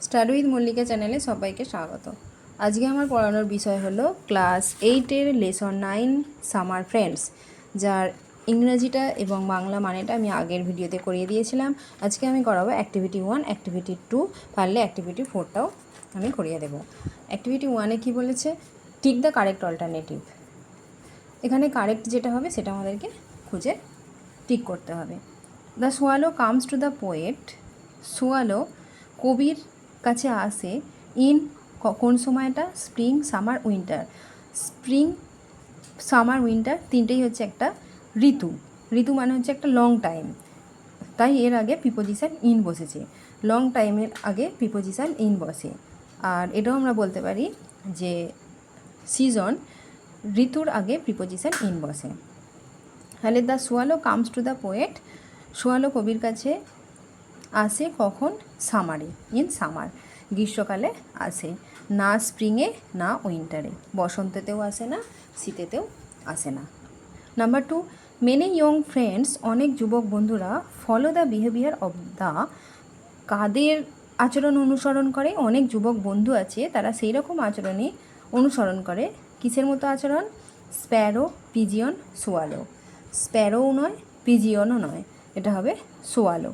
Study with Mallika চ্যানেলে সবাইকে স্বাগত। আজকে আমার পড়ানোর বিষয় হলো ক্লাস 8-এর লেসন 9 সামার ফ্রেন্ডস, যার ইংরেজিটা এবং বাংলা মানেটা আমি আগের ভিডিওতে করিয়ে দিয়েছিলাম। আজকে আমি করাবো অ্যাক্টিভিটি 1, অ্যাক্টিভিটি 2, পারলে অ্যাক্টিভিটি 4টাও আমি করিয়ে দেবো। অ্যাক্টিভিটি 1-এ কী বলেছে? Tick the correct alternative. এখানে কারেক্ট যেটা হবে সেটা আমাদেরকে খুঁজে টিক করতে হবে। The swallow comes to the poet. Swallow কবির কাছে আসে ইন কোন সময়টা? Spring, summer, winter. Spring, summer, winter তিনটেই হচ্ছে একটা ঋতু। ঋতু মানে হচ্ছে একটা লং টাইম, তাই এর আগে প্রিপোজিশন ইন বসেছে। লং টাইমের আগে প্রিপোজিশন ইন বসে। আর এটাও আমরা বলতে পারি যে সিজন, ঋতুর আগে প্রিপোজিশন ইন বসে। তাহলে the swallow comes to the poet, swallow কবির কাছে আসে কখন? সামারে, ইন সামার, গ্রীষ্মকালে আসে, না স্প্রিংয়ে না উইন্টারে, বসন্তেতেও আসে না, শীতেতেও আসে না। নাম্বার 2, মেনি ইয়ং ফ্রেন্ডস, অনেক যুবক বন্ধুরা, follow the behaviour of the, কাদের আচরণ অনুসরণ করে? অনেক যুবক বন্ধু আছে, তারা সেই রকম আচরণই অনুসরণ করে। কিসের মতো আচরণ? Sparrow, pigeon, swallow. স্প্যারোও নয়, পিজিয়নও নয়, এটা হবে সোয়ালো।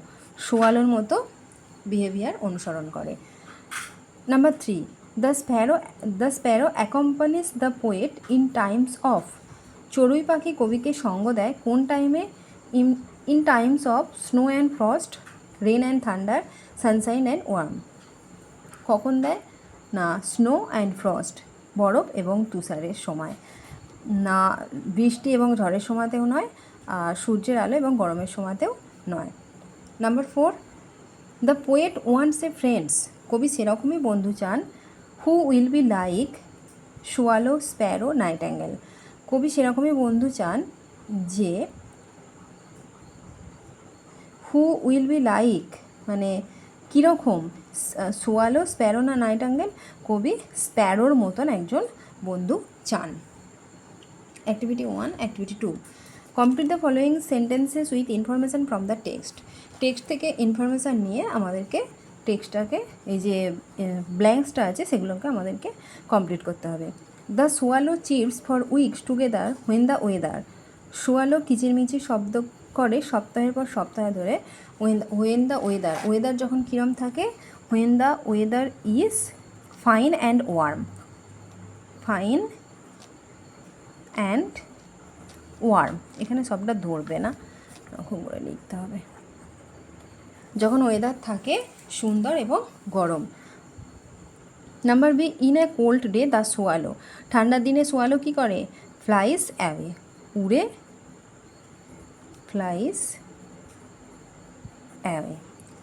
সোয়ালোর মতো বিহেভিয়ার অনুসরণ করে। Number 3, the sparrow accompanies the poet in times of, চড়ুই পাখি কবিকে সঙ্গ দেয় কোন টাইমে? In times of snow and frost, rain and thunder, sunshine and warm. কখন দেয়? না স্নো অ্যান্ড ফ্রস্ট, বরফ এবং তুষারের সময়, না বৃষ্টি এবং ঝড়ের সময়তেও নয়, আর সূর্যের আলো এবং গরমের সময়তেও নয়। Number 4, the poet wants a friends, কবি সেরকমই বন্ধু চান, who will be like swallow, Sparrow, nightingale. কবি সেরকমই বন্ধু চান যে, হু উইল বি লাইক মানে কীরকম? সোয়ালো, স্প্যারো না নাইটিঙ্গেল? কবি স্প্যারোর মতন একজন বন্ধু চান। Activity 1, activity 2, complete the following sentences with information from the text. Text থেকে ইনফরমেশান নিয়ে আমাদেরকে টেক্সটটাকে, এই যে ব্ল্যাঙ্কসটা আছে সেগুলোকে আমাদেরকে কমপ্লিট করতে হবে। The swallow chips for weeks together when the weather, swallow কিচিরমিচির শব্দ করে সপ্তাহের পর সপ্তাহ ধরে হোয়েন দ্য ওয়েদার, ওয়েদার যখন কীরম থাকে? When the weather is fine and worm, fine and worm, এখানে সবটা ধরবে না, এরকম করে লিখতে হবে। যখন ওয়েদার থাকে সুন্দর এবং গরম। Number B, in a cold day the swallow, ঠান্ডার দিনে সোয়ালো কী করে? ফ্লাইস অ্যাওয়ে, উড়ে, ফ্লাইস অ্যাওয়ে,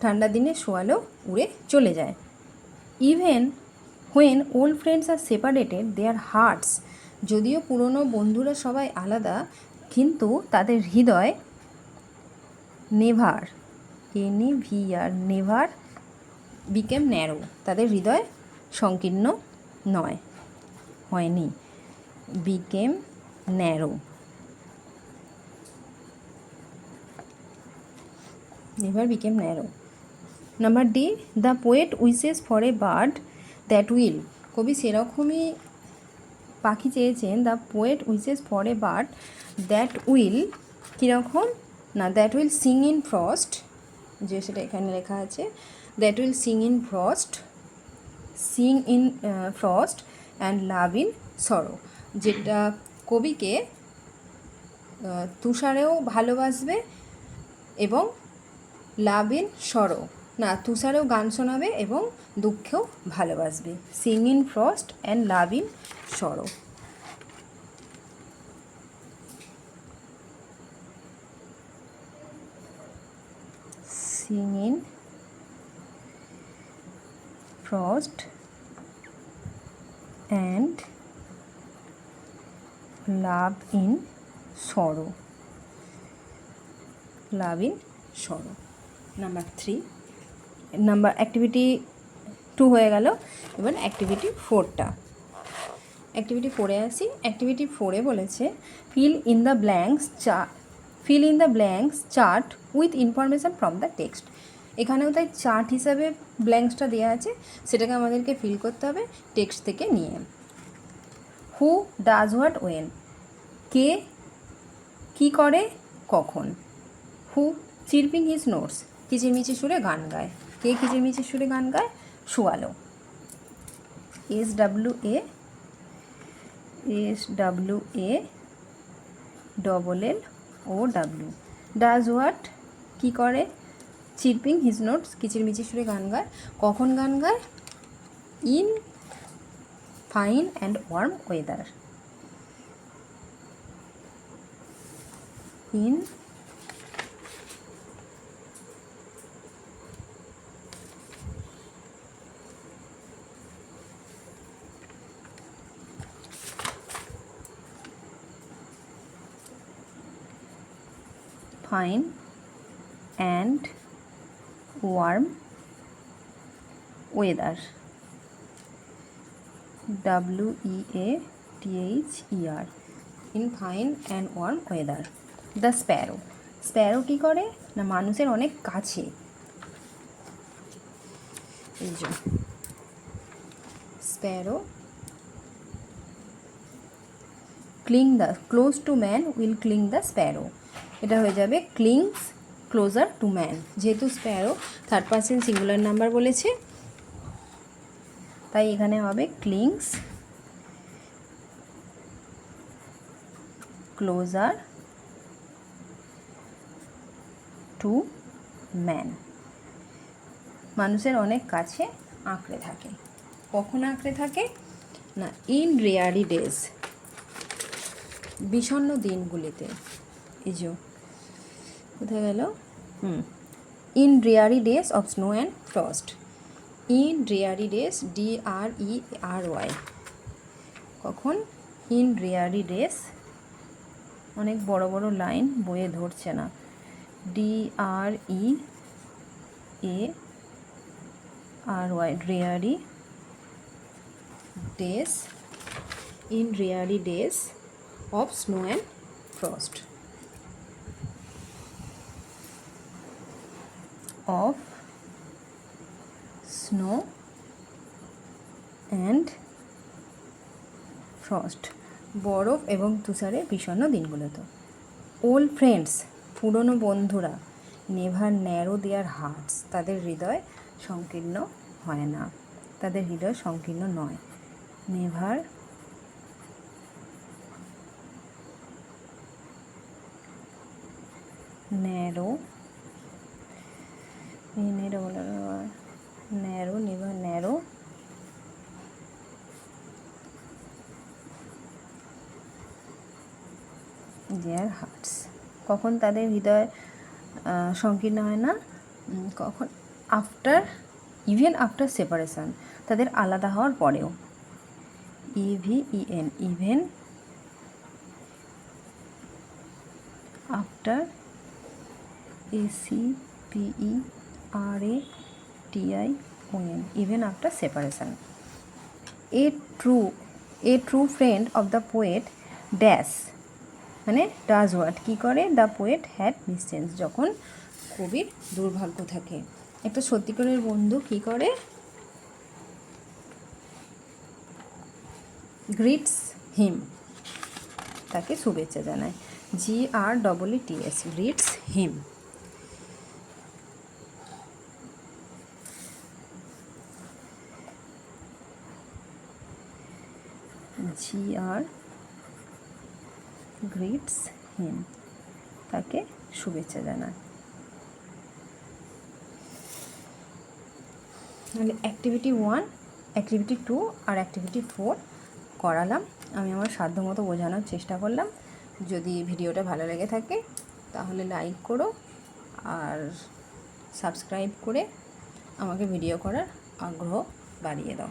ঠান্ডার দিনে সোয়ালো উড়ে চলে যায়। Even when old friends are separated their hearts, যদিও পুরনো বন্ধুরা সবাই আলাদা, কিন্তু তাদের হৃদয় never, NEVR, never became narrow, তাদের হৃদয় সংকীর্ণ নয়, হয়নি, became narrow, never became narrow. Number D, the poet wishes for a bird that will, কবি সেরকমই পাখি চেয়েছেন, the poet wishes for a bird that will, কীরকম? না that will sing in frost, যে সেটা এখানে লেখা আছে, that will sing in frost, Singh in frost and love in সরো, যেটা কবিকে তুষারেও ভালোবাসবে এবং লাভ ইন সরো, না তুষারেও গান শোনাবে এবং দুঃখেও ভালোবাসবে, Singh in frost and love in সরো। Singh in frost and love in সরো, লাভ ইন সরো। নাম্বার 3, নাম্বার অ্যাক্টিভিটি 2 হয়ে গেল, এবার অ্যাক্টিভিটি 4টা। অ্যাক্টিভিটি 4-এ আসি। অ্যাক্টিভিটি 4-এ বলেছে fill in the blanks chart with information from the text. এখানেও তাই চার্ট হিসাবে ব্ল্যাঙ্কসটা দেওয়া আছে, সেটাকে আমাদেরকে ফিল করতে হবে টেক্সট থেকে নিয়ে। হু ডাজ হোয়াট ওয়েন, কে কী করে কখন। হু চিরপিং হিজ নোটস, কিচিরমিচির সুরে গান গায়। কে কিচিরমিচির সুরে গান গায়? শুয়ালো। SWALLOW। ডাজ হোয়াট কী করে? চিরপিং হিজ নোটস কিচিরমিচির সুরে গান গায়। কখন গান গায়? In fine and warm weather. In fine and warm weather. WEATHER, in fine and warm weather. The sparrow, sparrow কী করে না মানুষের অনেক কাছে। এই যে sparrow close to man will cling the sparrow, এটা হয়ে যাবে ক্লিংস ক্লোজার টু ম্যান। যেহেতু sparrow third person singular number বলেছে, তাই এখানে হবে ক্লিংস ক্লোজার টু ম্যান, মানুষের অনেক কাছে আঁকড়ে থাকে। কখন আঁকড়ে থাকে না ইন রেয়ারি ডেজ, বিষণ্ণ দিনগুলিতে। এই যে কোথায় গেল? In dreary days of snow and frost. In dreary days, DRERY। কখন? ইন রেয়ারি ডেজ, অনেক বড় বড় লাইন বইয়ে ধরছে না। DREARY, dreary days, in dreary days of snow and frost. Of snow and frost, বরফ এবং তুষারে বিষণ্ণ দিনগুলোতে। ওল্ড ফ্রেন্ডস, পুরনো বন্ধুরা। নেভার ন্যারো দেয়ার হার্টস, তাদের হৃদয় সংকীর্ণ হয় না, তাদের হৃদয় সংকীর্ণ নয়। নেভার ন্যারো, নেভার ন্যারো দেয়ার হার্টস, কখন তাদের হৃদয় সংকীর্ণ হয় না? কখন? ইভেন আফটার সেপারেশন, তাদের আলাদা হওয়ার পরেও। EVEN, even after, ACPERATION, even after separation. A true friend of the poet dash, মানে ডাজ হোয়াট কী করে? দ্য পোয়েট হ্যাড মিসচেঞ্জ, যখন কবির দুর্ভাগ্য থাকে। একটা সত্যিকারের বন্ধু কী করে? গ্রিটস হিম, তাকে শুভেচ্ছা জানায়। GREETS, গ্রিটস হিম। গ্রিটস হিম, তাকে শুভেচ্ছা জানায়। তাহলে অ্যাক্টিভিটি 1, অ্যাক্টিভিটি 2 আর অ্যাক্টিভিটি 4 করালাম। আমি আমার সাধ্যমতো বোঝানোর চেষ্টা করলাম। যদি ভিডিওটা ভালো লেগে থাকে তাহলে লাইক করো আর সাবস্ক্রাইব করে আমাকে ভিডিও করার আগ্রহ বাড়িয়ে দাও।